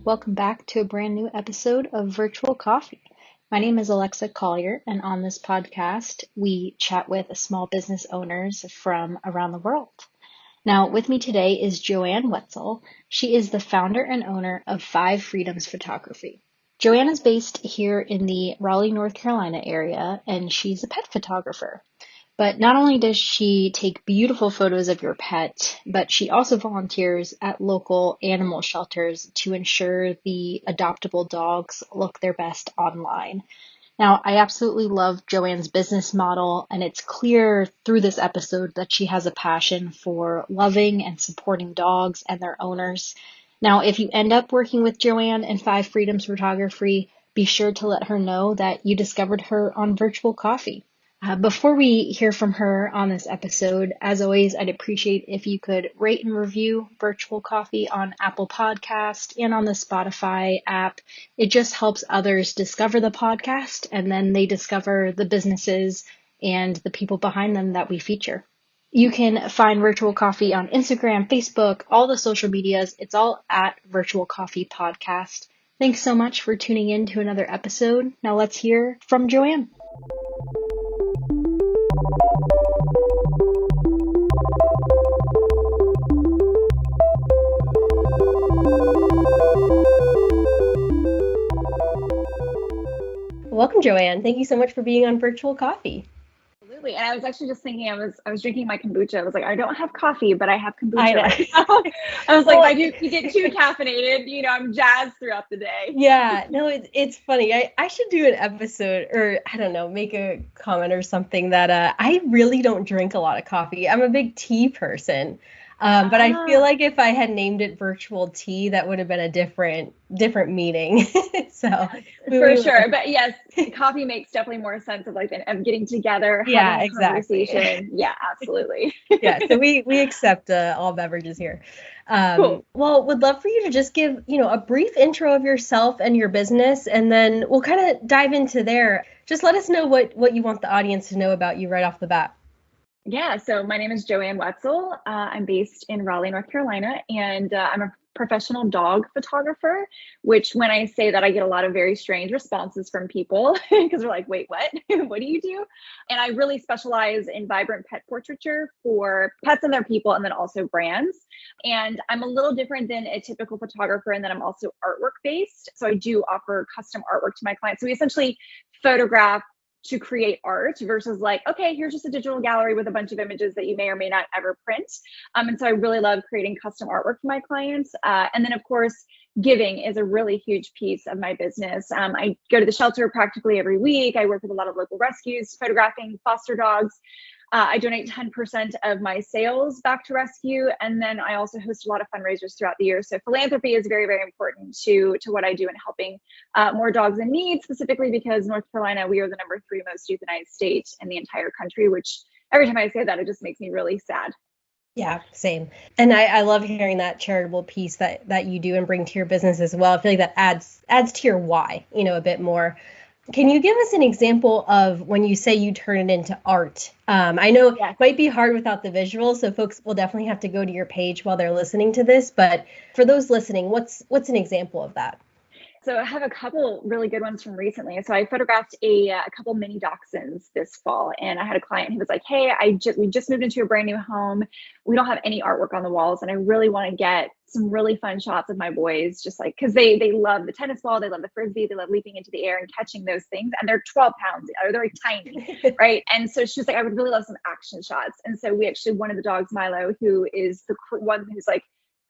and welcome back to a brand new episode of Virtual Coffee. My name is Alexa Collier, and on this podcast, we chat with small business owners from around the world. Now, with me today is Joanne Wetzel. She is the founder and owner of Five Freedoms Photography. Joanne is based here in the Raleigh, North Carolina area, and she's a pet photographer. But not only does she take beautiful photos of your pet, but she also volunteers at local animal shelters to ensure the adoptable dogs look their best online. Now, I absolutely love Joanne's business model, and it's clear through this episode that she has a passion for loving and supporting dogs and their owners. Now, if you end up working with Joanne and Five Freedoms Photography, be sure to let her know that you discovered her on Virtual Coffee. Before we hear from her on this episode, as always, I'd appreciate if you could rate and review Virtual Coffee on Apple Podcast and on the Spotify app. It just helps others discover the podcast, and then they discover the businesses and the people behind them that we feature. You can find Virtual Coffee on Instagram, Facebook, all the social medias. It's all at Virtual Coffee Podcast. Thanks so much for tuning in to another episode. Now let's hear from Joanne. Welcome, Joanne. Thank you so much for being on Virtual Coffee. Absolutely. And I was actually just thinking, I was drinking my kombucha. I was like, I don't have coffee, but I have kombucha right now. I was like, if you get too caffeinated, I'm jazzed throughout the day. Yeah, no, it's funny. I should do an episode, or I don't know, make a comment or something that I really don't drink a lot of coffee. I'm a big tea person. But I feel like if I had named it virtual tea, that would have been a different meaning. So for sure. But yes, coffee makes definitely more sense of getting together, having a conversation. Yeah, absolutely. Yeah. So we accept all beverages here. Cool. Well, would love for you to just give, a brief intro of yourself and your business, and then we'll kind of dive into there. Just let us know what you want the audience to know about you right off the bat. Yeah, so my name is Joanne Wetzel. I'm based in Raleigh, North Carolina, and I'm a professional dog photographer, which when I say that, I get a lot of very strange responses from people because they're like, wait, what? What do you do? And I really specialize in vibrant pet portraiture for pets and their people, and then also brands. And I'm a little different than a typical photographer in that I'm also artwork based. So I do offer custom artwork to my clients. So we essentially photograph to create art versus okay, here's just a digital gallery with a bunch of images that you may or may not ever print. And so I really love creating custom artwork for my clients. And then of course, giving is a really huge piece of my business. I go to the shelter practically every week. I work with a lot of local rescues, photographing foster dogs. I donate 10% of my sales back to rescue. And then I also host a lot of fundraisers throughout the year. So philanthropy is very, very important to what I do in helping more dogs in need, specifically because North Carolina, we are the number 3 most euthanized state in the entire country, which every time I say that, it just makes me really sad. Yeah, same. And I love hearing that charitable piece that you do and bring to your business as well. I feel like that adds to your why, a bit more. Can you give us an example of when you say you turn it into art? I know it might be hard without the visuals, so folks will definitely have to go to your page while they're listening to this. But for those listening, what's an example of that? So I have a couple really good ones from recently. So I photographed a couple mini dachshunds this fall, and I had a client who was like, "Hey, we just moved into a brand new home. We don't have any artwork on the walls, and I really want to get some really fun shots of my boys, just because they love the tennis ball, they love the frisbee, they love leaping into the air and catching those things, and they're 12 pounds, they're tiny, right?" And so she was like, "I would really love some action shots." And so we actually, one of the dogs, Milo, who is the one who's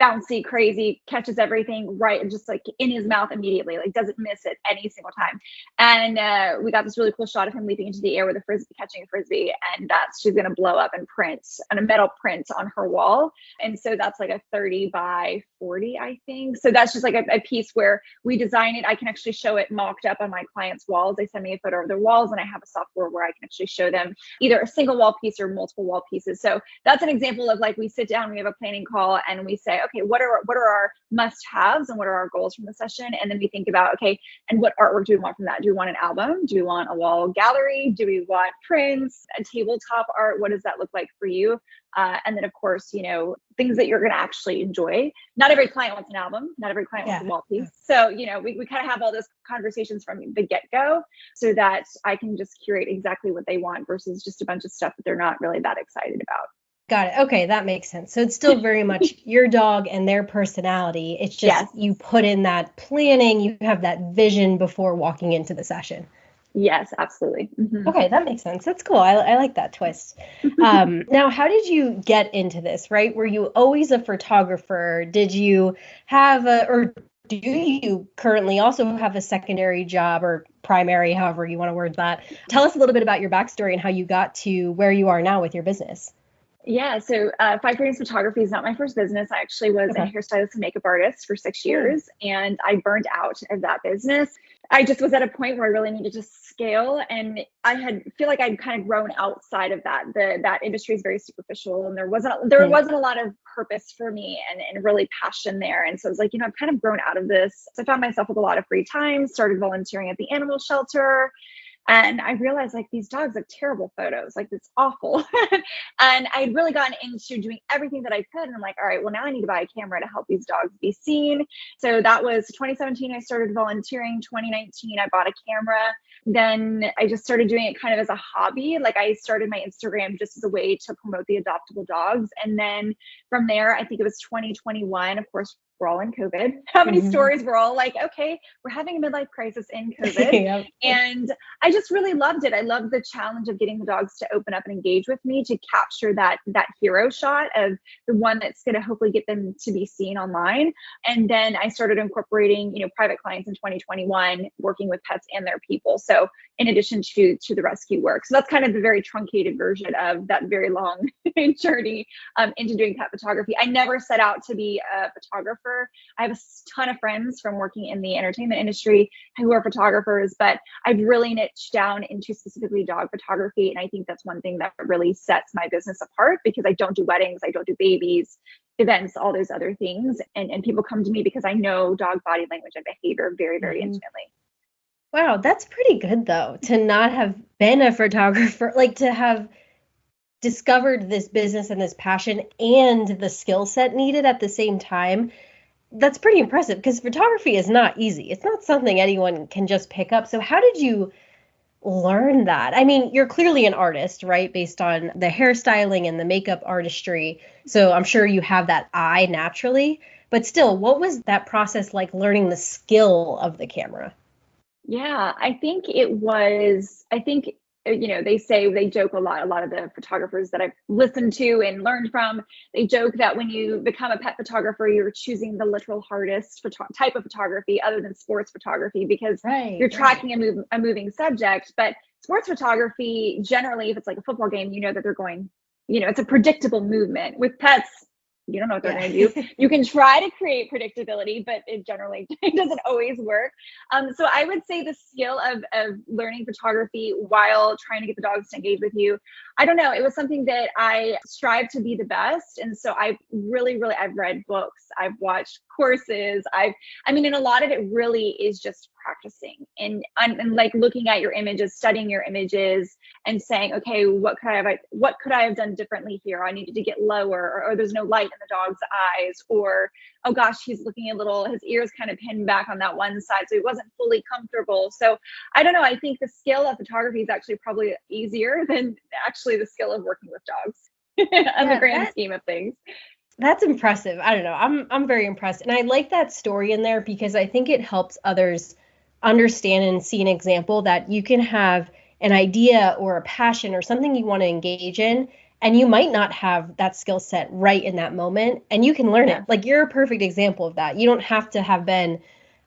bouncy, crazy, catches everything right and just in his mouth immediately, doesn't miss it any single time. And we got this really cool shot of him leaping into the air with a frisbee, catching a frisbee, and she's going to blow up and print on a metal print on her wall. And so that's a 30 by 40, I think. So that's just a piece where we design it. I can actually show it mocked up on my clients' walls. They send me a photo of their walls, and I have a software where I can actually show them either a single wall piece or multiple wall pieces. So that's an example of we sit down, we have a planning call, and we say, okay, what are our must-haves and what are our goals from the session? And then we think about, okay, and what artwork do we want from that? Do we want an album? Do we want a wall gallery? Do we want prints, a tabletop art? What does that look like for you? And then, of course, things that you're going to actually enjoy. Not every client wants an album. Not every client wants a wall piece. So, we kind of have all those conversations from the get-go so that I can just curate exactly what they want versus just a bunch of stuff that they're not really that excited about. Got it. Okay, that makes sense. So it's still very much your dog and their personality. It's just you put in that planning, you have that vision before walking into the session. Yes, absolutely. Mm-hmm. Okay, that makes sense. That's cool. I like that twist. Now, how did you get into this, right? Were you always a photographer? Did you have or do you currently also have a secondary job or primary, however you want to word that? Tell us a little bit about your backstory and how you got to where you are now with your business. Yeah, so Five Frames Photography is not my first business. I actually was a hairstylist and makeup artist for 6 years, and I burned out of that business. I just was at a point where I really needed to scale, and feel like I'd kind of grown outside of that. That industry is very superficial, and there wasn't a lot of purpose for me and really passion there. And so I was like, I've kind of grown out of this. So I found myself with a lot of free time, started volunteering at the animal shelter. And I realized like these dogs have terrible photos, like it's awful. And I'd really gotten into doing everything that I could. And I'm like, all right, well, now I need to buy a camera to help these dogs be seen. So that was 2017. I started volunteering. 2019, I bought a camera. Then I just started doing it kind of as a hobby. Like I started my Instagram just as a way to promote the adoptable dogs. And then from there, I think it was 2021, of course, we're all in COVID. How many stories we're all like, okay, we're having a midlife crisis in COVID. And I just really loved it. I loved the challenge of getting the dogs to open up and engage with me, to capture that hero shot of the one that's going to hopefully get them to be seen online. And then I started incorporating, private clients in 2021, working with pets and their people. So in addition to the rescue work. So that's kind of the very truncated version of that very long journey into doing pet photography. I never set out to be a photographer. I have a ton of friends from working in the entertainment industry who are photographers, but I've really niched down into specifically dog photography. And I think that's one thing that really sets my business apart, because I don't do weddings, I don't do babies, events, all those other things. And people come to me because I know dog body language and behavior very, very intimately. Wow, that's pretty good though, to not have been a photographer, like to have discovered this business and this passion and the skill set needed at the same time. That's pretty impressive, because photography is not easy. It's not something anyone can just pick up. So how did you learn that? I mean, you're clearly an artist, right? Based on the hairstyling and the makeup artistry. So I'm sure you have that eye naturally. But still, what was that process like, learning the skill of the camera? Yeah, I think they joke a lot of the photographers that I've listened to and learned from, they joke that when you become a pet photographer, you're choosing the literal hardest type of photography other than sports photography, because you're tracking a moving subject. But sports photography, generally, if it's like a football game, that they're going, it's a predictable movement. With pets, you don't know what they're going to do. You can try to create predictability, but it generally doesn't always work. So I would say the skill of learning photography while trying to get the dogs to engage with you, I don't know. It was something that I strive to be the best. And so I've read books, I've watched courses, and a lot of it really is just practicing and like looking at your images, studying your images and saying, okay, what could I have done differently here? I needed to get lower, or there's no light in the dog's eyes, or, oh gosh, he's looking his ears kind of pinned back on that one side, so he wasn't fully comfortable. So I don't know. I think the skill of photography is actually probably easier than actually the skill of working with dogs in the grand scheme of things. That's impressive. I don't know. I'm very impressed. And I like that story in there, because I think it helps others understand and see an example that you can have an idea or a passion or something you want to engage in, and you might not have that skill set right in that moment, and you can learn it. Like, you're a perfect example of that. You don't have to have been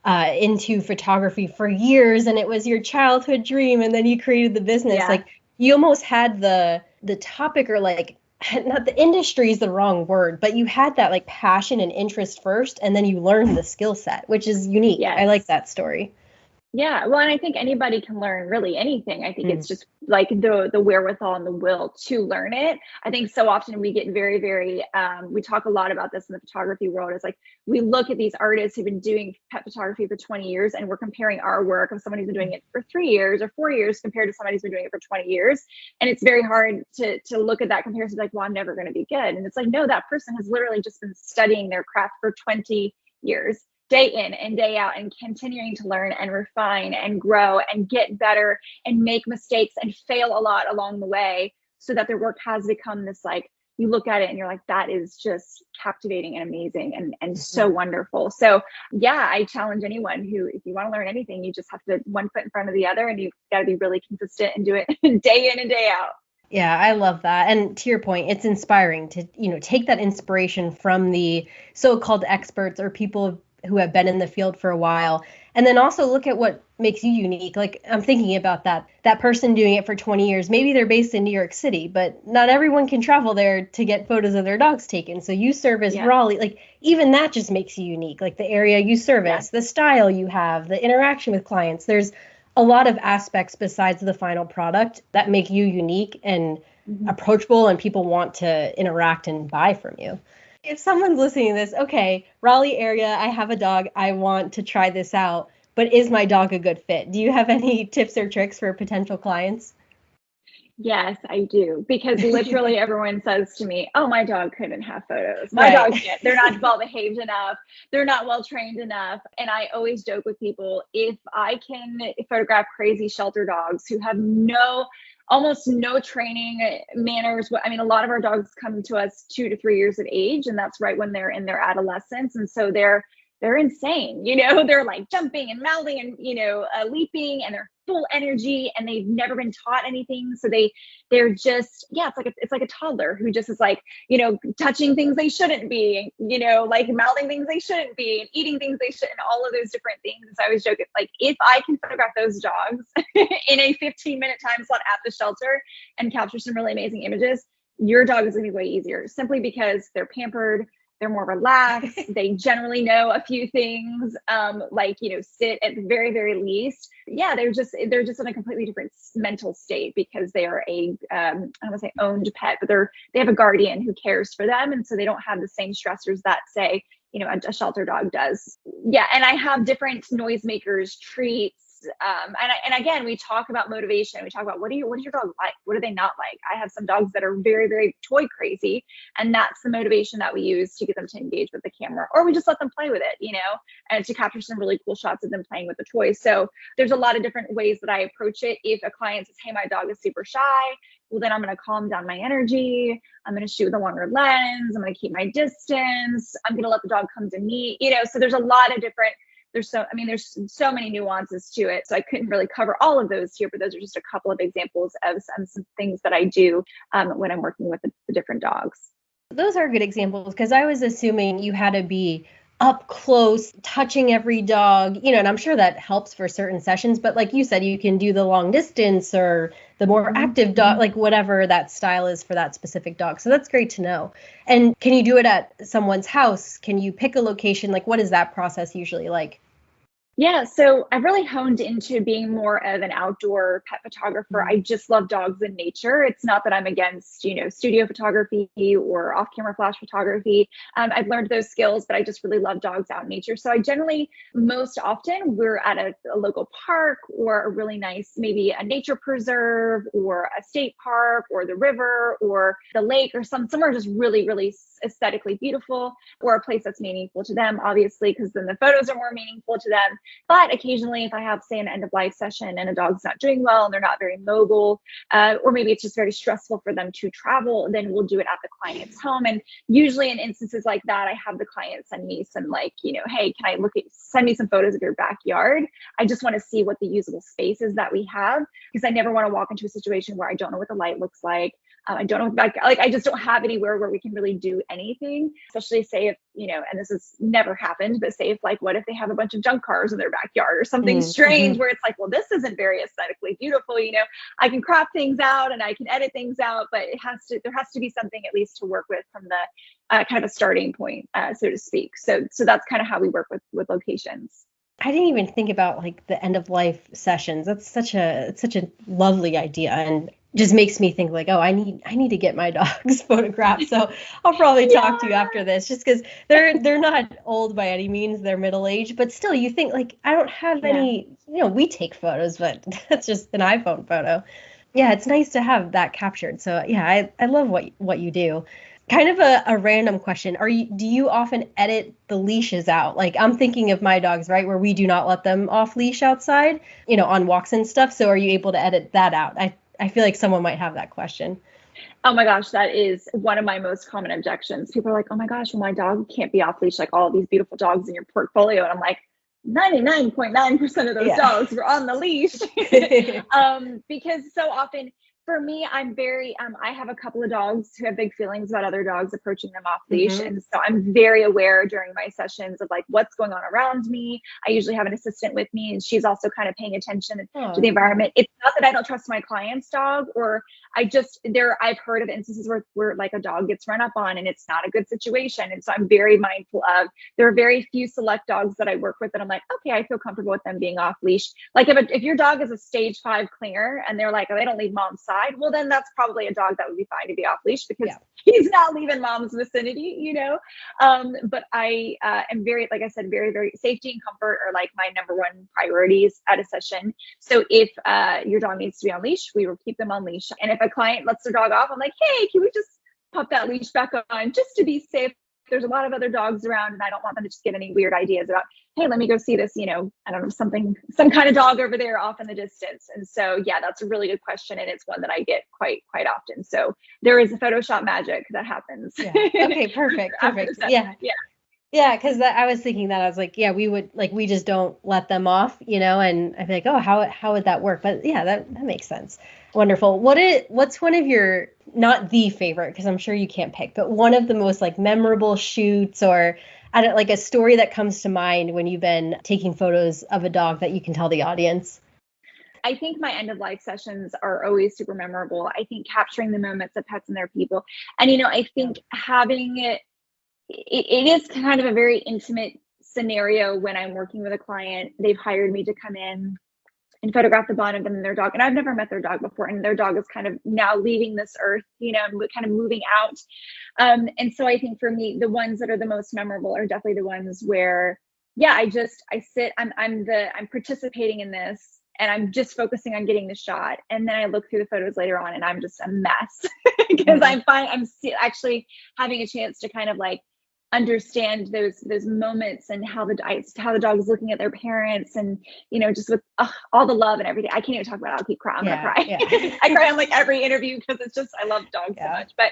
into photography for years and it was your childhood dream and then you created the business. Like, you almost had the topic, or like, not the industry is the wrong word, but you had that like passion and interest first, and then you learned the skill set, which is unique. I like that story. Yeah, well, and I think anybody can learn really anything. I think it's just like the wherewithal and the will to learn it. I think so often we get very, very we talk a lot about this in the photography world. It's like we look at these artists who've been doing pet photography for 20 years and we're comparing our work of somebody who's been doing it for 3 years or 4 years compared to somebody who's been doing it for 20 years. And it's very hard to look at that comparison like, well, I'm never going to be good. And it's like, no, that person has literally just been studying their craft for 20 years, day in and day out, and continuing to learn and refine and grow and get better and make mistakes and fail a lot along the way, so that their work has become this, like, you look at it and you're like, that is just captivating and amazing and so wonderful. So yeah, I challenge anyone who, if you want to learn anything, you just have to one foot in front of the other, and you've got to be really consistent and do it day in and day out. Yeah, I love that. And to your point, it's inspiring to, take that inspiration from the so-called experts or people who have been in the field for a while, and then also look at what makes you unique. Like, I'm thinking about that person doing it for 20 years. Maybe they're based in New York City, but not everyone can travel there to get photos of their dogs taken. So you service Raleigh, like even that just makes you unique. Like the area you service, the style you have, the interaction with clients. There's a lot of aspects besides the final product that make you unique and approachable, and people want to interact and buy from you. If someone's listening to this, okay, Raleigh area, I have a dog, I want to try this out, but is my dog a good fit? Do you have any tips or tricks for potential clients? Yes, I do. Because literally everyone says to me, oh, my dog couldn't have photos. My dog can't. They're not well behaved enough. They're not well trained enough. And I always joke with people, if I can photograph crazy shelter dogs who have almost no training, manners. I mean, a lot of our dogs come to us 2 to 3 years of age, and that's right when they're in their adolescence. And so they're insane, they're like jumping and mouthing and, leaping, and they're full energy, and they've never been taught anything. So they're just, it's like a toddler who just is like, touching things they shouldn't be, like mouthing things they shouldn't be, and eating things they shouldn't, all of those different things. So I always joke, it's like, if I can photograph those dogs in a 15-minute time slot at the shelter and capture some really amazing images, your dog is going to be way easier, simply because they're pampered, they're more relaxed. They generally know a few things, sit at the very, very least. Yeah, they're just in a completely different mental state, because they are I don't want to say owned pet, but they have a guardian who cares for them. And so they don't have the same stressors that, say, a shelter dog does. Yeah. And I have different noisemakers, treats. And again, we talk about motivation. We talk about what is your dog like? What do they not like? I have some dogs that are very, very toy crazy, and that's the motivation that we use to get them to engage with the camera, or we just let them play with it, and to capture some really cool shots of them playing with the toys. So there's a lot of different ways that I approach it. If a client says, hey, my dog is super shy, well, then I'm going to calm down my energy. I'm going to shoot with a longer lens. I'm going to keep my distance. I'm going to let the dog come to me, so there's a lot of different, there's so many nuances to it. So I couldn't really cover all of those here, but those are just a couple of examples of some things that I do when I'm working with the different dogs. Those are good examples, because I was assuming you had to be up close, touching every dog, and I'm sure that helps for certain sessions. But like you said, you can do the long distance or the more active dog, like whatever that style is for that specific dog. So that's great to know. And can you do it at someone's house? Can you pick a location? Like, what is that process usually like? Yeah, so I've really honed into being more of an outdoor pet photographer. I just love dogs in nature. It's not that I'm against, studio photography or off-camera flash photography. I've learned those skills, but I just really love dogs out in nature. So I generally, most often, we're at a local park, or a really nice, maybe a nature preserve, or a state park, or the river, or the lake, or somewhere just really, really aesthetically beautiful, or a place that's meaningful to them, obviously, because then the photos are more meaningful to them. But occasionally, if I have, say, an end of life session and a dog's not doing well and they're not very mobile, or maybe it's just very stressful for them to travel, then we'll do it at the client's home. And usually in instances like that, I have the client send me some, hey, can I send me some photos of your backyard? I just want to see what the usable space is that we have, because I never want to walk into a situation where I don't know what the light looks like. I don't know, I just don't have anywhere where we can really do anything, especially say if, and this has never happened, but say if, what if they have a bunch of junk cars in their backyard or something strange where it's like, well, this isn't very aesthetically beautiful. I can crop things out and I can edit things out, but there has to be something at least to work with from the kind of a starting point, so to speak. So that's kind of how we work with locations. I didn't even think about like the end of life sessions. That's such a lovely idea, and just makes me think like, oh, I need to get my dogs photographed. So I'll probably talk to you Yeah. after this, just because they're not old by any means. They're middle aged, but still, you think like I don't have Yeah. any. We take photos, but that's just an iPhone photo. Yeah, it's nice to have that captured. So yeah, I love what you do. Kind of a random question. Do you often edit the leashes out? Like I'm thinking of my dogs, right, where we do not let them off leash outside, on walks and stuff. So are you able to edit that out? I feel like someone might have that question. Oh my gosh, that is one of my most common objections. People are like, oh my gosh, well, my dog can't be off leash like all these beautiful dogs in your portfolio. And I'm like, 99.9% of those Yeah. dogs were on the leash. Because so often for me, I'm very, I have a couple of dogs who have big feelings about other dogs approaching them off leash. Mm-hmm. And so I'm very aware during my sessions of like what's going on around me. I usually have an assistant with me, and she's also kind of paying attention to the environment. It's not that I don't trust my client's dog, or I've heard of instances where like a dog gets run up on and it's not a good situation. And so I'm very mindful of, there are very few select dogs that I work with that I'm like, okay, I feel comfortable with them being off leash. Like if your dog is a stage 5 clinger and they're like, oh, they don't leave mom's side, well, then that's probably a dog that would be fine to be off leash, because he's not leaving mom's vicinity, but I am very, like I said, very, very safety and comfort are like my number one priorities at a session. So if your dog needs to be on leash, we will keep them on leash. And if a client lets their dog off, I'm like, hey, can we just pop that leash back on just to be safe? There's a lot of other dogs around, and I don't want them to just get any weird ideas about, hey, let me go see this, I don't know, some kind of dog over there off in the distance. And so, yeah, that's a really good question. And it's one that I get quite often. So there is a Photoshop magic that happens. Yeah. Okay, perfect. Yeah. Yeah, because I was thinking that I was like, yeah, we just don't let them off, and I'd be like, oh, how would that work? But yeah, that makes sense. Wonderful. What's one of your, not the favorite, because I'm sure you can't pick, but one of the most like memorable shoots, or I don't, like a story that comes to mind when you've been taking photos of a dog that you can tell the audience? I think my end of life sessions are always super memorable. I think capturing the moments of pets and their people. And, I think having it is kind of a very intimate scenario when I'm working with a client. They've hired me to come in and photograph the bond of them and their dog. And I've never met their dog before. And their dog is kind of now leaving this earth, kind of moving out. And so I think for me, the ones that are the most memorable are definitely the ones where, yeah, I sit, I'm participating in this, and I'm just focusing on getting the shot. And then I look through the photos later on and I'm just a mess because I'm actually having a chance to kind of like understand those moments and how the dog is looking at their parents, and just with all the love and everything. I can't even talk about it. I'll keep crying. I'm gonna cry. Yeah. I cry on like every interview because it's just, I love dogs so much. But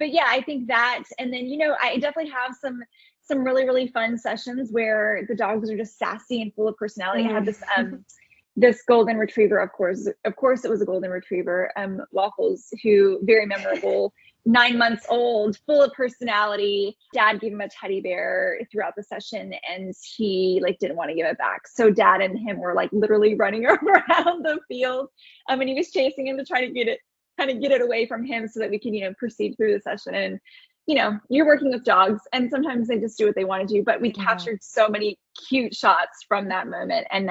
yeah, I think that, and then I definitely have some really, really fun sessions where the dogs are just sassy and full of personality. I had this golden retriever, of course it was a golden retriever, Waffles, who very memorable, 9 months old, full of personality. Dad gave him a teddy bear throughout the session, and he like didn't want to give it back. So Dad and him were like literally running around the field. And he was chasing him to try to get it away from him so that we can, proceed through the session. And you're working with dogs, and sometimes they just do what they want to do, but we captured so many cute shots from that moment. And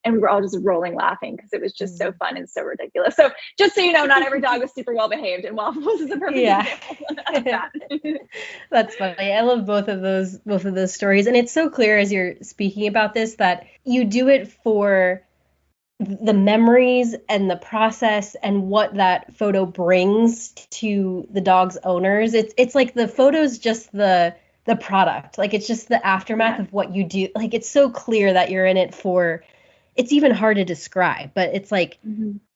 we were all just rolling laughing because it was just so fun and so ridiculous. So just so you know, not every dog was super well behaved, and Waffles is a perfect example of that. That's funny. I love both of those stories. And it's so clear as you're speaking about this that you do it for the memories and the process and what that photo brings to the dog's owners. It's like the photo's just the product. Like it's just the aftermath of what you do. Like it's so clear that you're in it for, it's even hard to describe, but it's like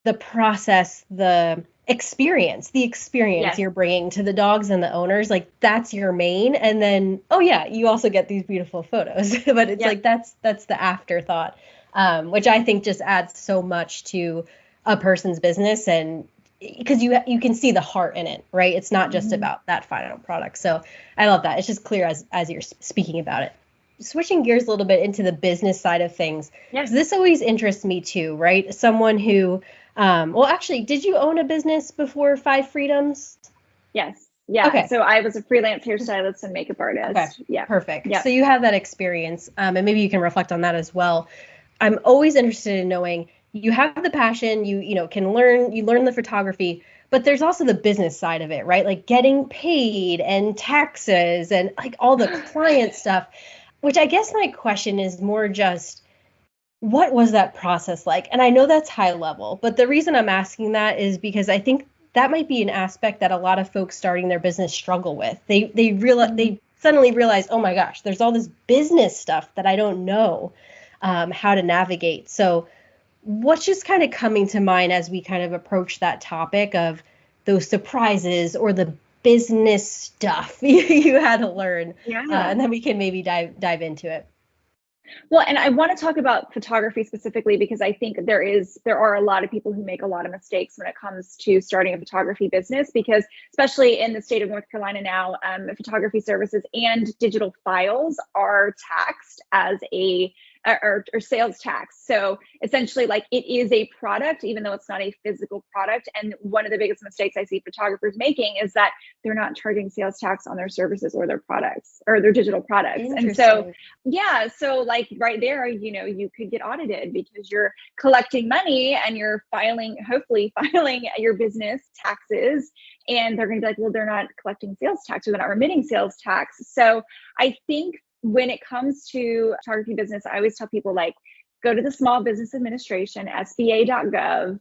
the process, the experience you're bringing to the dogs and the owners, like that's your main. And then, oh yeah, you also get these beautiful photos, but it's like, that's the afterthought. Which I think just adds so much to a person's business, and because you can see the heart in it, right? It's not just about that final product. So I love that. It's just clear as you're speaking about it. Switching gears a little bit into the business side of things, because this always interests me too, right? Someone who, well, actually, did you own a business before Five Freedoms? Yes. Yeah. Okay. So I was a freelance hairstylist and makeup artist. Okay. Yeah. Perfect. Yeah. So you have that experience, and maybe you can reflect on that as well. I'm always interested in knowing you have the passion, you can learn, you learn the photography, but there's also the business side of it, right? Like getting paid and taxes and like all the client stuff, which I guess my question is more just what was that process like? And I know that's high level, but the reason I'm asking that is because I think that might be an aspect that a lot of folks starting their business struggle with. They suddenly realize, oh my gosh, there's all this business stuff that I don't know how to navigate. So what's just kind of coming to mind as we kind of approach that topic of those surprises or the business stuff you had to learn, and then we can maybe dive into it. Well, and I want to talk about photography specifically because I think there are a lot of people who make a lot of mistakes when it comes to starting a photography business, because especially in the state of North Carolina now, photography services and digital files are taxed as a or sales tax. So essentially, like, it is a product, even though it's not a physical product. And one of the biggest mistakes I see photographers making is that they're not charging sales tax on their services or their products or their digital products. And so, yeah, so like right there, you could get audited because you're collecting money and you're hopefully filing your business taxes. And they're going to be like, well, they're not collecting sales tax or they're not remitting sales tax. So I think when it comes to photography business, I always tell people, like, go to the Small Business Administration, SBA.gov,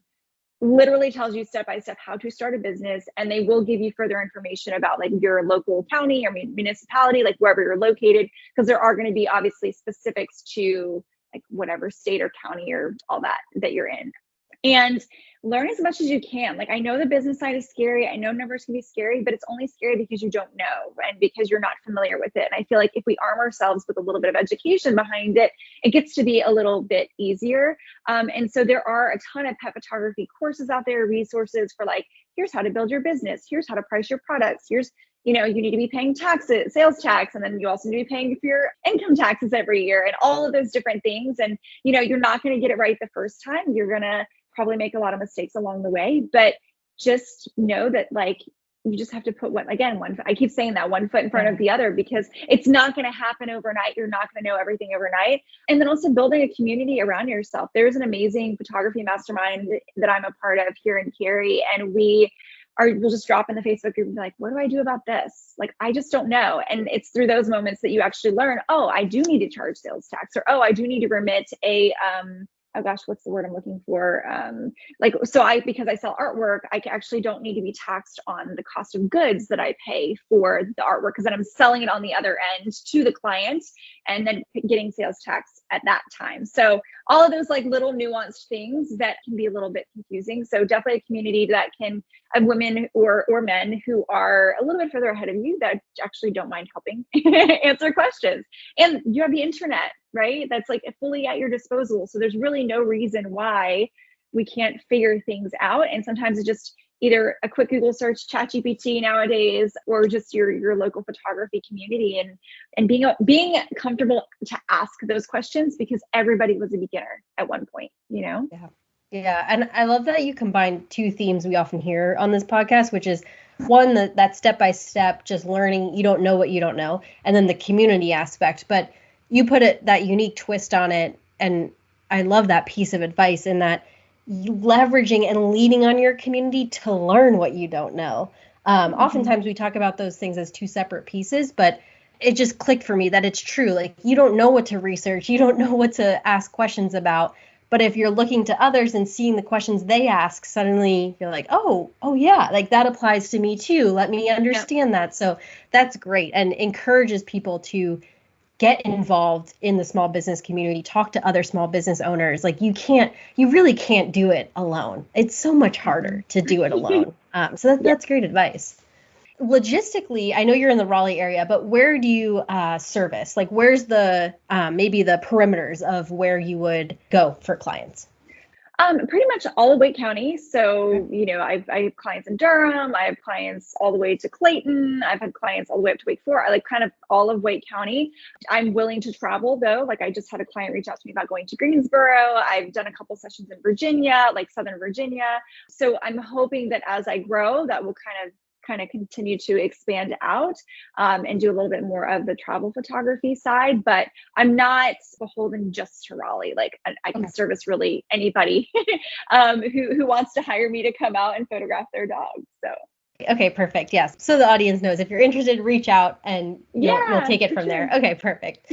literally tells you step by step how to start a business. And they will give you further information about like your local county or municipality, like wherever you're located, because there are going to be obviously specifics to like whatever state or county or all that you're in. And learn as much as you can. Like, I know the business side is scary. I know numbers can be scary, but it's only scary because you don't know and because you're not familiar with it. And I feel like if we arm ourselves with a little bit of education behind it, it gets to be a little bit easier. And so there are a ton of pet photography courses out there, resources for like, here's how to build your business. Here's how to price your products. Here's, you need to be paying taxes, sales tax, and then you also need to be paying for your income taxes every year and all of those different things. And, you're not going to get it right the first time. You're going to probably make a lot of mistakes along the way, but just know that, like, you just have to put I keep saying that, one foot in front of the other, because it's not going to happen overnight. You're not going to know everything overnight. And then also building a community around yourself. There's an amazing photography mastermind that I'm a part of here in Cary, and we'll just drop in the Facebook group and be like, what do I do about this? Like, I just don't know. And it's through those moments that you actually learn, oh, I do need to charge sales tax, or, oh, I do need to remit a, oh gosh, what's the word I'm looking for? Because I sell artwork, I actually don't need to be taxed on the cost of goods that I pay for the artwork, because then I'm selling it on the other end to the client and then getting sales tax at that time. So all of those like little nuanced things that can be a little bit confusing. So definitely a community that of women or men who are a little bit further ahead of you that actually don't mind helping answer questions. And you have the internet, right? That's like fully at your disposal. So there's really no reason why we can't figure things out. And sometimes it's just either a quick Google search, ChatGPT nowadays, or just your local photography community, and being comfortable to ask those questions, because everybody was a beginner at one point, Yeah. Yeah. And I love that you combine two themes we often hear on this podcast, which is one, that step-by-step, just learning, you don't know what you don't know, and then the community aspect. But you put that unique twist on it. And I love that piece of advice in that leveraging and leaning on your community to learn what you don't know. Oftentimes we talk about those things as two separate pieces, but it just clicked for me that it's true. Like, you don't know what to research. You don't know what to ask questions about. But if you're looking to others and seeing the questions they ask, suddenly you're like, oh yeah, like that applies to me too. Let me understand that. So that's great, and encourages people to get involved in the small business community, talk to other small business owners. Like, you really can't do it alone. It's so much harder to do it alone. So that's great advice. Logistically, I know you're in the Raleigh area, but where do you service? Like, where's the maybe the perimeters of where you would go for clients? Pretty much all of Wake County. So, I have clients in Durham. I have clients all the way to Clayton. I've had clients all the way up to Wake Forest. I like kind of all of Wake County. I'm willing to travel though. Like, I just had a client reach out to me about going to Greensboro. I've done a couple sessions in Virginia, like Southern Virginia. So I'm hoping that as I grow, that will kind of kind of continue to expand out and do a little bit more of the travel photography side, but I'm not beholden just to Raleigh. Like I can service really anybody who wants to hire me to come out and photograph their dogs. So. Okay, perfect. Yes. So the audience knows if you're interested, reach out and you'll take it from sure. there. Okay, perfect.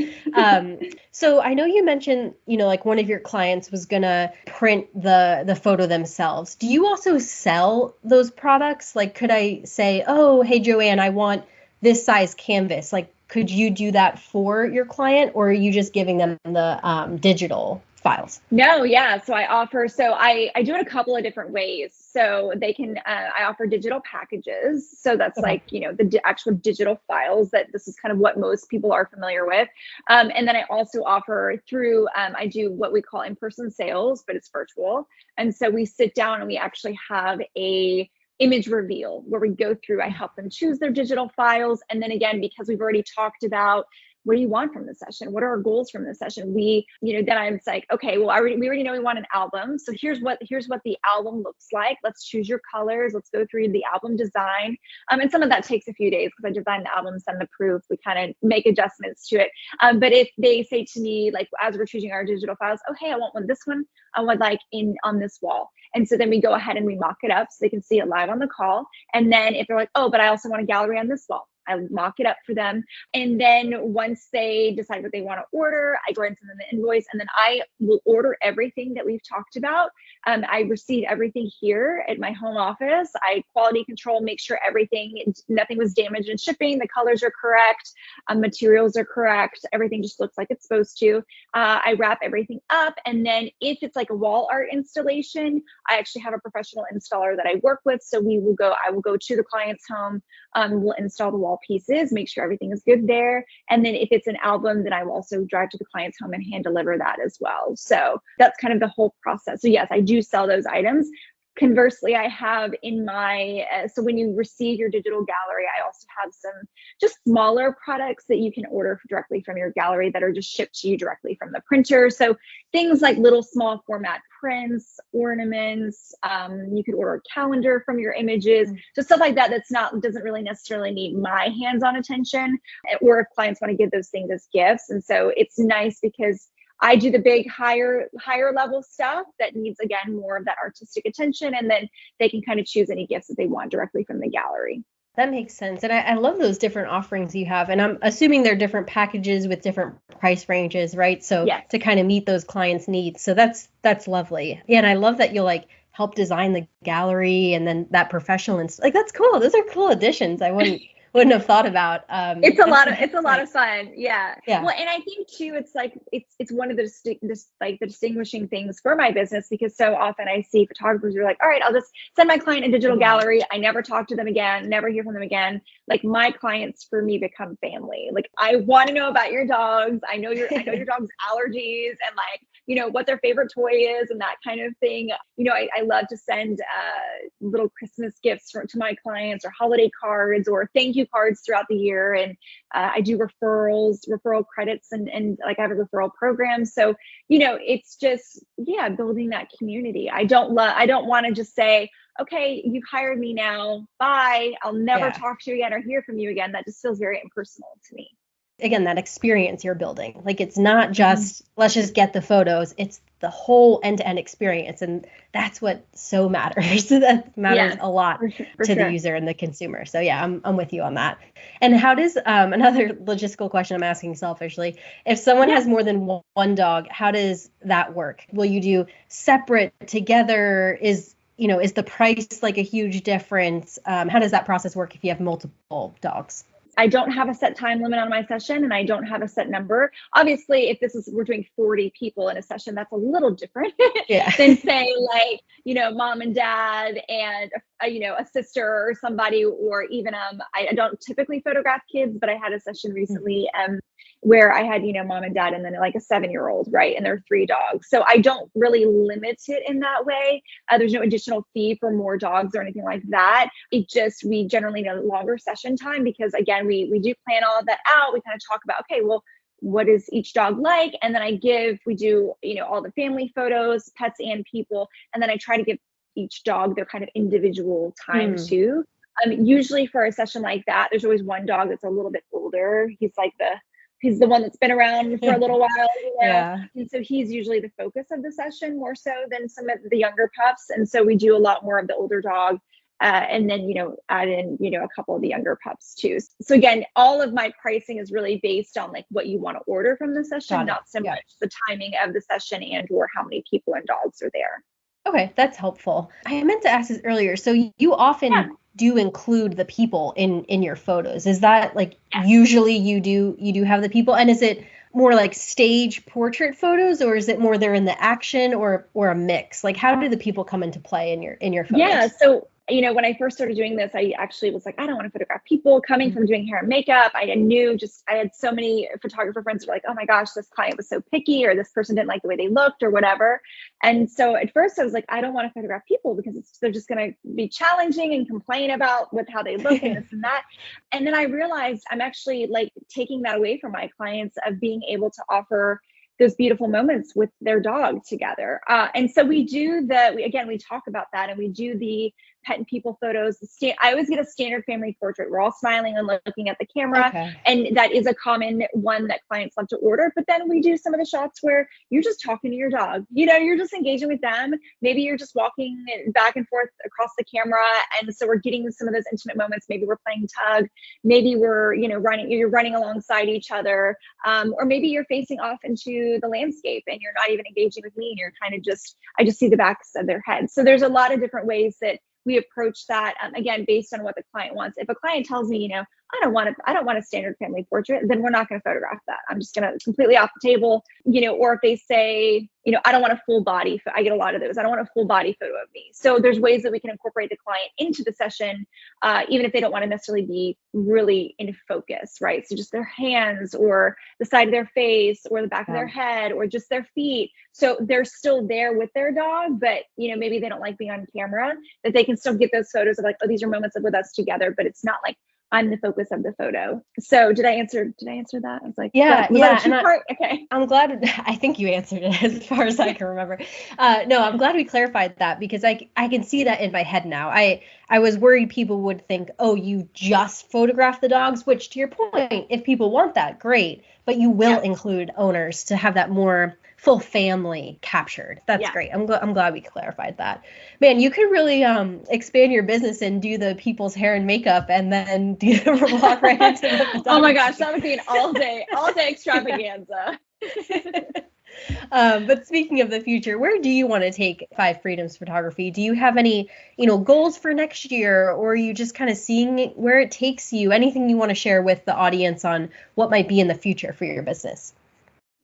So I know you mentioned, like one of your clients was gonna print the photo themselves. Do you also sell those products? Like, could I say, oh, hey, Joanne, I want this size canvas. Like, could you do that for your client, or are you just giving them the digital files? No, yeah. So I do it a couple of different ways. So they can, I offer digital packages. So that's like, the actual digital files that this is kind of what most people are familiar with. And then I also offer through, I do what we call in-person sales, but it's virtual. And so we sit down and we actually have a image reveal where we go through, I help them choose their digital files. And then again, because we've already talked about what do you want from the session? What are our goals from the session? Then I'm like, okay, well, we already know we want an album. So here's what the album looks like. Let's choose your colors. Let's go through the album design. And some of that takes a few days because I design the album, send the proof. We kind of make adjustments to it. But if they say to me, like, as we're choosing our digital files, oh, hey, I want this one. I would like on this wall. And so then we go ahead and we mock it up so they can see it live on the call. And then if they're like, oh, but I also want a gallery on this wall, I mock it up for them. And then once they decide what they want to order, I go ahead and send them the invoice. And then I will order everything that we've talked about. I receive everything here at my home office. I quality control, make sure nothing was damaged in shipping. The colors are correct. Materials are correct. Everything just looks like it's supposed to. I wrap everything up. And then if it's like a wall art installation, I actually have a professional installer that I work with. So I will go to the client's home. We'll install the wall pieces, make sure everything is good there. And then if it's an album, then I will also drive to the client's home and hand deliver that as well. So that's kind of the whole process. So yes, I do sell those items. Conversely, I have in my, so when you receive your digital gallery, I also have some just smaller products that you can order directly from your gallery that are just shipped to you directly from the printer. So things like little small format prints, ornaments, you could order a calendar from your images, so stuff like that doesn't really necessarily need my hands-on attention, or if clients want to give those things as gifts. And so it's nice because I do the big higher level stuff that needs, again, more of that artistic attention. And then they can kind of choose any gifts that they want directly from the gallery. That makes sense. And I love those different offerings you have. And I'm assuming they're different packages with different price ranges, right? So yes, to kind of meet those clients' needs. So that's lovely. Yeah. And I love that you'll like help design the gallery and then that professional and like, that's cool. Those are cool additions. I wouldn't have thought about. It's a lot of fun. Yeah. Well, and I think too, it's like, it's one of the distinguishing things for my business, because so often I see photographers who are like, all right, I'll just send my client a digital gallery. I never talk to them again, never hear from them again. Like my clients for me become family. Like I want to know about your dogs. I know your dog's allergies and like, what their favorite toy is and that kind of thing. I love to send little Christmas gifts to my clients, or holiday cards, or thank you cards throughout the year. And I do referral credits, and like I have a referral program. So, it's just, building that community. I don't want to just say, okay, you've hired me now, bye, I'll never talk to you again or hear from you again. That just feels very impersonal to me. Again, that experience you're building, like it's not just let's just get the photos, it's the whole end-to-end experience, and that's what so matters. That matters a lot to the user and the consumer. So I'm with you on that. And how does another logistical question I'm asking selfishly, if someone has more than one dog, how does that work? Will you do separate, together? Is the price like a huge difference? How does that process work if you have multiple dogs? I don't have a set time limit on my session, and I don't have a set number. Obviously, if we're doing 40 people in a session, that's a little different than say like, mom and dad and, a sister or somebody, or even, I don't typically photograph kids, but I had a session recently where I had, mom and dad and then like a 7-year-old, right? And there are 3 dogs. So I don't really limit it in that way. There's no additional fee for more dogs or anything like that. We generally need a longer session time because, again, we do plan all of that out. We kind of talk about, okay, well, what is each dog like? And then we do, all the family photos, pets and people. And then I try to give each dog their kind of individual time too. Usually for a session like that, there's always one dog that's a little bit older. He's the one that's been around for a little while, Yeah. And so he's usually the focus of the session more so than some of the younger pups. And so we do a lot more of the older dog. And then, add in, a couple of the younger pups too. So again, all of my pricing is really based on like what you want to order from the session, not so much the timing of the session and or how many people and dogs are there. Okay, that's helpful. I meant to ask this earlier. So you often do include the people in your photos. Is that like usually you do have the people, and is it more like stage portrait photos, or is it more they're in the action, or a mix? Like how do the people come into play in your photos? Yeah, so when I first started doing this, I actually was like, I don't want to photograph people. Coming from doing hair and makeup, I had so many photographer friends who were like, oh my gosh, this client was so picky, or this person didn't like the way they looked or whatever. And so at first I was like, I don't want to photograph people because they're just going to be challenging and complain about with how they look and this and that. And then I realized I'm actually like taking that away from my clients of being able to offer those beautiful moments with their dog together. And so we talk about that, and we do the pet and people photos. I always get a standard family portrait. We're all smiling and looking at the camera. Okay. And that is a common one that clients love to order. But then we do some of the shots where you're just talking to your dog. You're just engaging with them. Maybe you're just walking back and forth across the camera. And so we're getting some of those intimate moments. Maybe we're playing tug. Maybe we're, you're running alongside each other. Or maybe you're facing off into the landscape and you're not even engaging with me, and you're kind of I just see the backs of their heads. So there's a lot of different ways that we approach that, again, based on what the client wants. If a client tells me, I don't want a standard family portrait, then we're not going to photograph that. I'm just going to completely off the table, or if they say, I don't want a full body. I get a lot of those. I don't want a full body photo of me. So there's ways that we can incorporate the client into the session, even if they don't want to necessarily be really in focus, right? So just their hands or the side of their face or the back of their head or just their feet. So they're still there with their dog, but maybe they don't like being on camera, that they can still get those photos of like, oh, these are moments with us together, but it's not like I'm the focus of the photo. So did I answer that? I was like, yeah. Okay. I'm glad. I think you answered it as far as I can remember. No, I'm glad we clarified that, because I can see that in my head now. I was worried people would think, oh, you just photograph the dogs, which to your point, if people want that, great. But you will include owners to have that more full family captured. That's great. I'm glad we clarified that. Man, you could really expand your business and do the people's hair and makeup, and then walk right into the Oh my gosh, that would be an all day extravaganza. But speaking of the future, where do you want to take Five Freedoms Photography? Do you have any, goals for next year, or are you just kind of seeing where it takes you? Anything you want to share with the audience on what might be in the future for your business?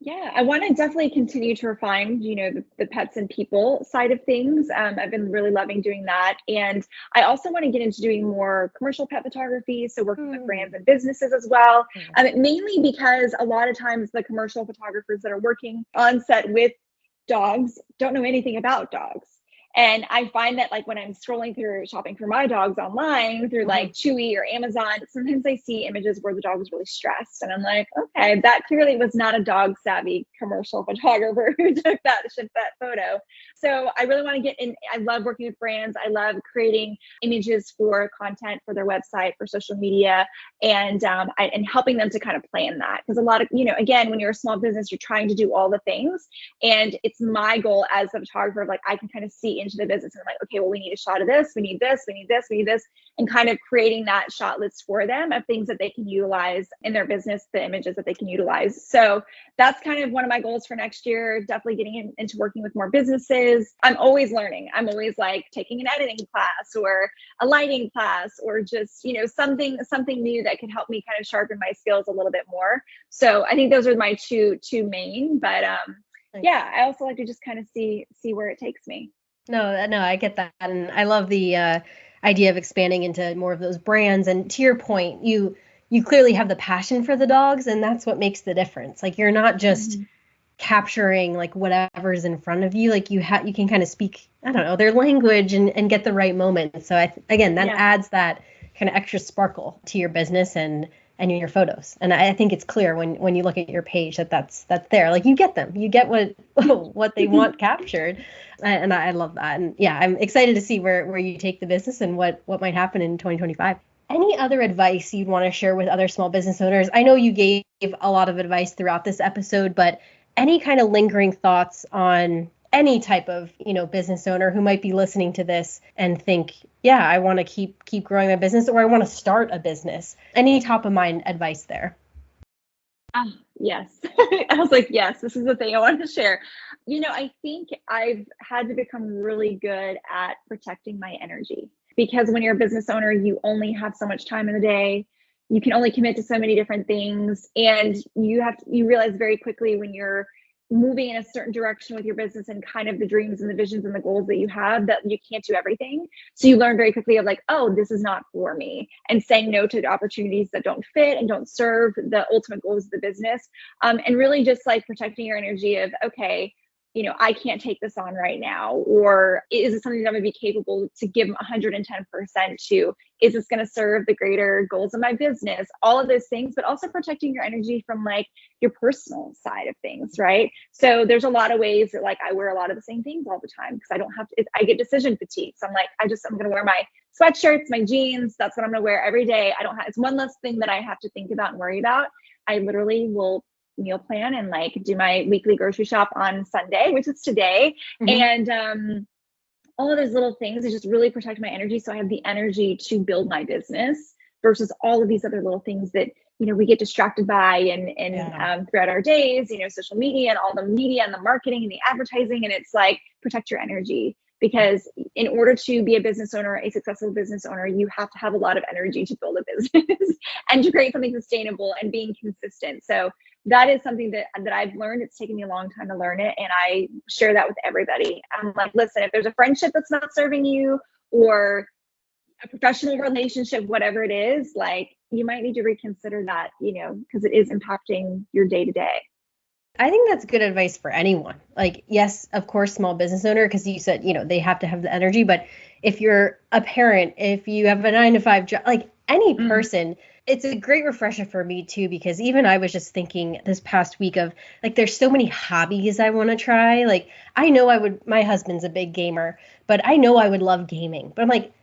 Yeah, I want to definitely continue to refine, the pets and people side of things. I've been really loving doing that. And I also want to get into doing more commercial pet photography. So working with brands and businesses as well. Mainly because a lot of times the commercial photographers that are working on set with dogs don't know anything about dogs. And I find that like when I'm scrolling through shopping for my dogs online through like Chewy or Amazon, sometimes I see images where the dog is really stressed. And I'm like, okay, that clearly was not a dog savvy commercial photographer who took that photo. So I really want to get in. I love working with brands. I love creating images for content for their website, for social media, and helping them to kind of plan that. Because a lot of, again, when you're a small business, you're trying to do all the things. And it's my goal as a photographer, like I can kind of see into the business and I'm like, okay, well, we need a shot of this, we need this, we need this, we need this, and kind of creating that shot list for them of things that they can utilize in their business, the images that they can utilize. So that's kind of one of my goals for next year, definitely getting into working with more businesses. I'm always learning. I'm always like taking an editing class or a lighting class or just, something new that could help me kind of sharpen my skills a little bit more. So I think those are my two main, but I also like to just kind of see where it takes me. No, I get that. And I love the idea of expanding into more of those brands. And to your point, you clearly have the passion for the dogs, and that's what makes the difference. Like you're not just capturing like whatever's in front of you. Like you can kind of speak, I don't know, their language and get the right moment. So that adds that kind of extra sparkle to your business and and your photos. And I think it's clear when you look at your page that's there. Like you get them, you get what they want captured. And I love that. And yeah, I'm excited to see where you take the business and what might happen in 2025. Any other advice you'd want to share with other small business owners? I know you gave a lot of advice throughout this episode, but any kind of lingering thoughts on any type of, business owner who might be listening to this and think, yeah, I want to keep growing my business, or I want to start a business. Any top of mind advice there? Yes. I was like, yes, this is the thing I wanted to share. I think I've had to become really good at protecting my energy, because when you're a business owner, you only have so much time in the day. You can only commit to so many different things. And you realize very quickly when you're moving in a certain direction with your business and kind of the dreams and the visions and the goals that you have, that you can't do everything. So you learn very quickly of like, oh, this is not for me, and saying no to the opportunities that don't fit and don't serve the ultimate goals of the business. And really just like protecting your energy of, okay, I can't take this on right now, or is it something that I'm going to be capable to give 110% to? Is this going to serve the greater goals of my business? All of those things, but also protecting your energy from like your personal side of things, right? So there's a lot of ways that like I wear a lot of the same things all the time because I don't have to, I get decision fatigue. So I'm like, I'm going to wear my sweatshirts, my jeans. That's what I'm going to wear every day. It's one less thing that I have to think about and worry about. I literally will meal plan and like do my weekly grocery shop on Sunday, which is today. Mm-hmm. And all of those little things is just really protect my energy, so I have the energy to build my business versus all of these other little things that we get distracted by and throughout our days, social media and all the media and the marketing and the advertising. And it's like, protect your energy, because in order to be a business owner, a successful business owner, you have to have a lot of energy to build a business and to create something sustainable and being consistent. So that is something that I've learned. It's taken me a long time to learn it. And I share that with everybody. I'm like, listen, if there's a friendship that's not serving you, or a professional relationship, whatever it is, like you might need to reconsider that, because it is impacting your day to day. I think that's good advice for anyone. Like, yes, of course, small business owner, because you said, they have to have the energy. But if you're a parent, if you have a 9-to-5 job, like any person, it's a great refresher for me too, because even I was just thinking this past week of like, there's so many hobbies I want to try. Like, I know my husband's a big gamer, but I know I would love gaming. But I'm like,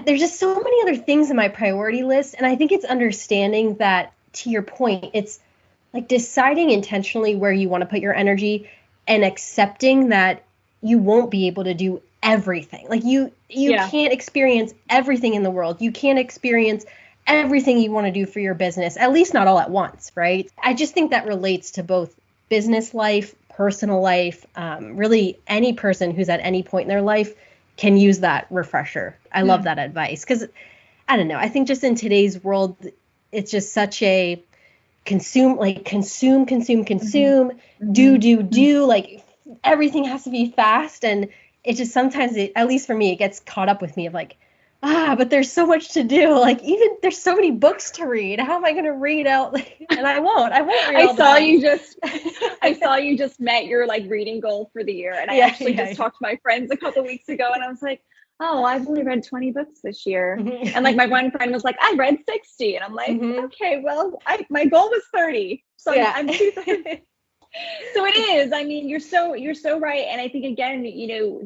there's just so many other things in my priority list. And I think it's understanding that, to your point, it's like deciding intentionally where you want to put your energy and accepting that you won't be able to do everything. Like you can't experience everything in the world. You can't experience everything you want to do for your business, at least not all at once, right? I just think that relates to both business life, personal life, really any person who's at any point in their life can use that refresher. I love that advice, because I don't know, I think just in today's world, it's just such a consume, mm-hmm. do, like everything has to be fast. And it just sometimes, at least for me, it gets caught up with me of like, but there's so much to do. Like, even there's so many books to read. How am I going to read out? And I won't read I saw you just met your like reading goal for the year. And I actually just talked to my friends a couple of weeks ago, and I was like, oh, I've only read 20 books this year. Mm-hmm. And like my one friend was like, I read 60. And I'm like, mm-hmm. Okay, well, my goal was 30. So I'm 230. So it is. I mean, you're so right. And I think, again,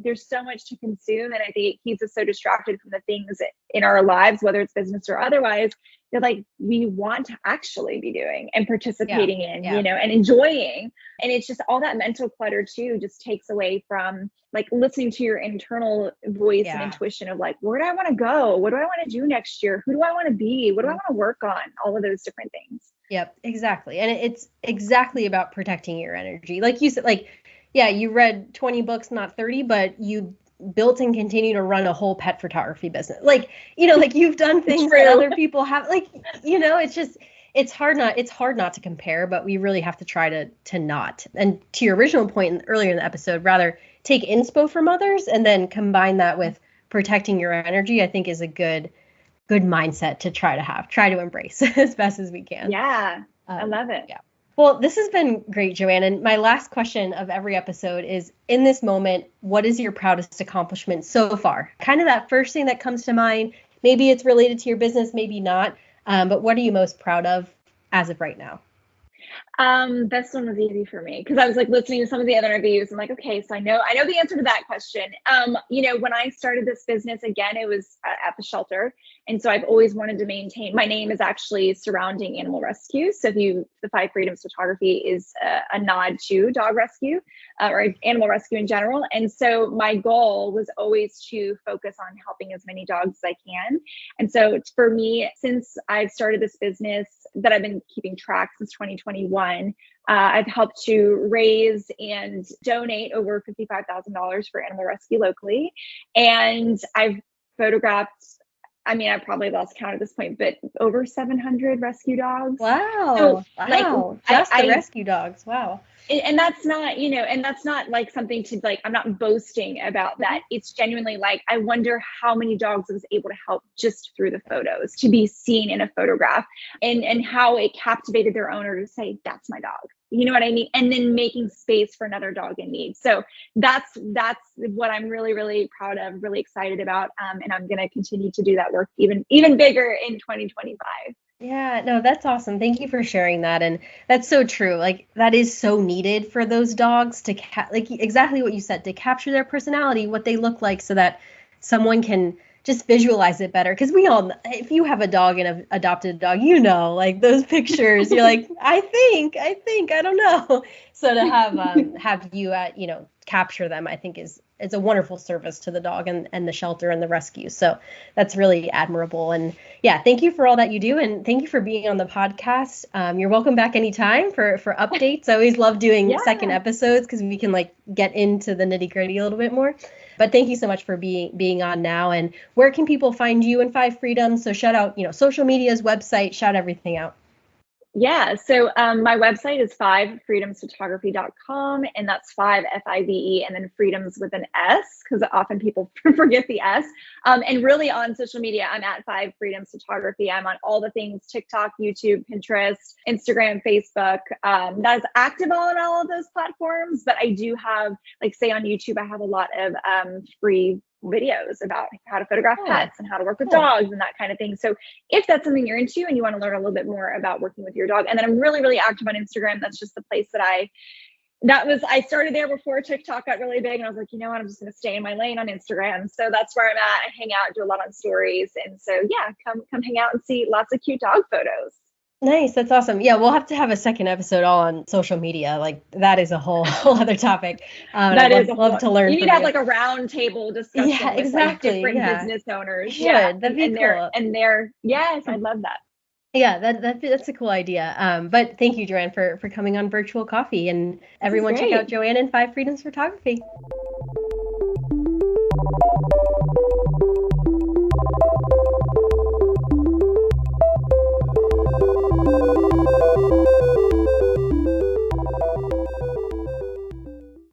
there's so much to consume. And I think it keeps us so distracted from the things in our lives, whether it's business or otherwise, that like we want to actually be doing and participating in, and enjoying. And it's just all that mental clutter too, just takes away from like listening to your internal voice and intuition of like, where do I want to go? What do I want to do next year? Who do I want to be? What do I want to work on? All of those different things. Yep, exactly. And it's exactly about protecting your energy. Like you said, like, you read 20 books, not 30, but you built and continue to run a whole pet photography business. Like, like you've done things that other people have, like, it's just, it's hard not to compare, but we really have to try to not. And to your original point earlier in the episode, rather take inspo from others and then combine that with protecting your energy, I think is a good mindset to try to embrace as best as we can. Yeah, I love it. Yeah. Well, this has been great, Joanne. And my last question of every episode is, in this moment, what is your proudest accomplishment so far? Kind of that first thing that comes to mind. Maybe it's related to your business, maybe not. But what are you most proud of as of right now? This one was easy for me because I was like listening to some of the other interviews. I'm like, okay, so I know the answer to that question. When I started this business, again, it was at the shelter. And so I've always wanted to maintain, my name is actually surrounding animal rescue. So the Five Freedoms Photography is a nod to dog rescue or animal rescue in general. And so my goal was always to focus on helping as many dogs as I can. And so for me, since I've started this business that I've been keeping track since 2021, I've helped to raise and donate over $55,000 for animal rescue locally. And I've photographed, I mean, I probably lost count at this point, but over 700 rescue dogs. Wow. So, wow. Just the rescue dogs. Wow. And that's not, and that's not like something to like, I'm not boasting about that. It's genuinely like, I wonder how many dogs I was able to help just through the photos, to be seen in a photograph, and how it captivated their owner to say, that's my dog. You know what I mean? And then making space for another dog in need. So that's what I'm really, really proud of, really excited about. And I'm going to continue to do that work even bigger in 2025. Yeah, no, that's awesome. Thank you for sharing that. And that's so true. Like that is so needed for those dogs to like exactly what you said, to capture their personality, what they look like, so that someone can just visualize it better. Because we all, if you have a dog and have adopted a dog, like those pictures, you're like, I think, I don't know. So to have you capture them, I think is a wonderful service to the dog and the shelter and the rescue. So that's really admirable. And yeah, thank you for all that you do. And thank you for being on the podcast. You're welcome back anytime for updates. I always love doing second episodes because we can like get into the nitty gritty a little bit more. But thank you so much for being on now. And where can people find you and Five Freedoms? So shout out, social media's website, shout everything out. Yeah. So my website is 5freedomsphotography.com, and that's 5 FIVE and then freedoms with an S, because often people forget the S. And really on social media, I'm at 5 Freedoms Photography. I'm on all the things: TikTok, YouTube, Pinterest, Instagram, Facebook. Not as active on all of those platforms, but I do have, like, say on YouTube, I have a lot of free videos about how to photograph pets and how to work with dogs and that kind of thing. So if that's something you're into and you want to learn a little bit more about working with your dog, and then I'm really, really active on Instagram. That's just the place that I started there before TikTok got really big, and I was like, you know what, I'm just going to stay in my lane on Instagram. So that's where I'm at. I hang out, do a lot on stories. And so, yeah, come hang out and see lots of cute dog photos. Nice. That's awesome. Yeah, we'll have to have a second episode all on social media. Like that is a whole other topic. I'd love to learn. You need to have like a round table discussion with like different business owners. That'd be cool. Yes, I'd love that. Yeah, that's a cool idea. But thank you, Joanne, for coming on Virtual Coffee, and everyone check out Joanne and Five Freedoms Photography.